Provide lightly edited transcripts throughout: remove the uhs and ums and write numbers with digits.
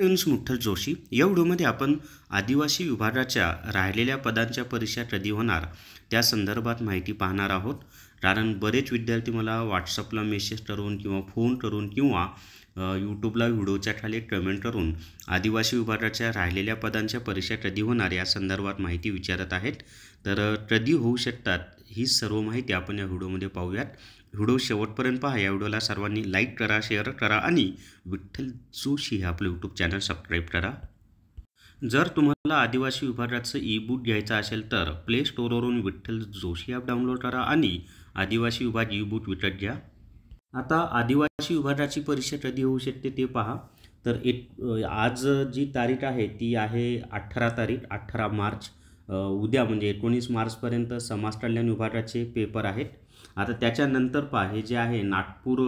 विठ्ठल जोशी या व्हिडिओमध्ये आपण आदिवासी विभागाच्या राहिलेल्या पदांच्या परीक्षा कधी होणार त्या संदर्भात माहिती पाहणार आहोत। कारण बरेच विद्यार्थी मला व्हॉट्सअपला मेसेज करून किंवा फोन करून किंवा यूट्यूबला व्हिडिओच्या खाली कमेंट करून आदिवासी विभागाच्या राहिलेल्या पदांच्या परीक्षा कधी होणार या संदर्भात माहिती विचारत आहेत। तर कधी होऊ शकतात ही सर्व माहिती आपण या व्हिडिओमध्ये पाहूयात। व्हिडिओ शेवटपर्यंत पहा। या व्हिडिओला सर्वांनी लाईक करा, शेअर करा आणि विठ्ठल जोशी हे आपलं यूट्यूब चॅनल सबस्क्राईब करा। जर तुम्हाला आदिवासी विभागाचं ई बुक घ्यायचं असेल तर प्ले स्टोअरवरून विठ्ठल जोशी ॲप डाउनलोड करा आणि आदिवासी विभाग ई बुक विकत घ्या। आता आदिवासी विभागाची परीक्षा कधी होऊ शकते ते पहा। तर आज जी तारीख आहे ती आहे 18 तारीख 18 मार्च। उद्या म्हणजे 19 मार्चपर्यंत समाज कल्याण विभागाचे पेपर आहेत। आता त्याच्यानंतर पहा हे जे आहे नागपूर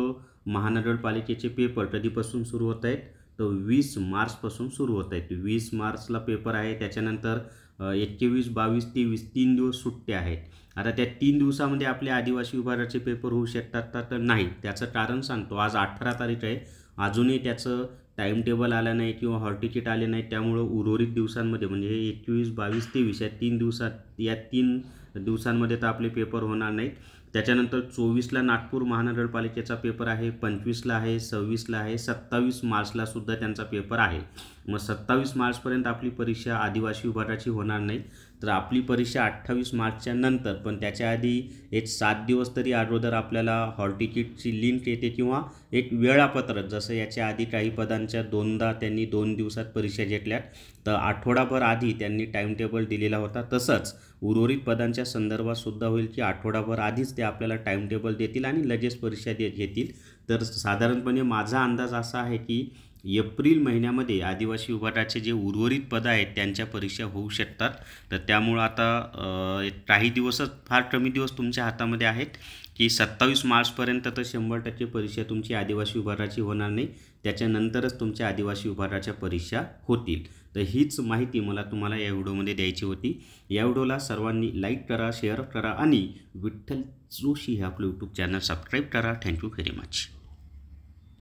महानगरपालिकेचे पेपर कधीपासून सुरू होत आहेत तर 20 मार्चपासून सुरू होत आहेत। 20 मार्चला पेपर आहे। त्याच्यानंतर 21, 22, 23 3 दिवस सुट्ट्या आहेत। आता त्या 3 दिवसामध्ये आपल्या आदिवासी विभागाचे पेपर होऊ शकतात तर नाही, त्याचं कारण सांगतो। आज 18 तारीख आहे, अजूनही त्याचं टाइम टेबल आलं नाही किंवा हॉल तिकीट आले नाही, त्यामुळं उर्वरित दिवसांमध्ये म्हणजे 21, 22, 23 या 3 दिवसांमध्ये तर आपले पेपर होणार नाहीत। त्याच्यानंतर 24ला नागपूर महानगरपालिकेचा पेपर आहे, 25ला आहे, 26ला आहे, 27 मार्चला सुद्धा त्यांचा पेपर आहे। मग 27 मार्चपर्यंत आपली परीक्षा आदिवासी विभागाची होणार नाही, तर आपली परीक्षा 28 मार्चच्या नंतर, पण त्याच्या आधी एक 7 दिवस तरी अगोदर आपल्याला हॉल तिकीटची लिंक येते किंवा एक वेळापत्रक। जसं याच्या आधी काही पदांच्या दोनदा त्यांनी 2 दिवसात परीक्षा घेतल्यात, तर आठवडाभर आधी त्यांनी टाइम टेबल दिलेला होता। तसंच उर्वरित पदांच्या संदर्भात सुद्धा होईल की आठवडाभर आधीच ते आपल्याला टाइम टेबल देतील आणि लगेच परीक्षा घेतील। तर साधारणपणे माझा अंदाज असा आहे की एप्रिल महिन्यामध्ये आदिवासी विभागाचे जे उर्वरित पद आहेत त्यांच्या परीक्षा होऊ शकतात। तर त्यामुळं आता काही दिवसच, फार कमी दिवस तुमच्या हातामध्ये आहेत की 27 मार्चपर्यंत तर 100% परीक्षा तुमची आदिवासी विभागाची होणार नाही, त्याच्यानंतरच तुमच्या आदिवासी विभागाच्या परीक्षा होतील। तर हीच माहिती मला तुम्हाला या व्हिडिओमध्ये द्यायची होती। या व्हिडिओला सर्वांनी लाईक करा, शेअर करा आणि विठ्ठल जोशी हे आपलं यूट्यूब चॅनल सबस्क्राईब करा। Thank you very much.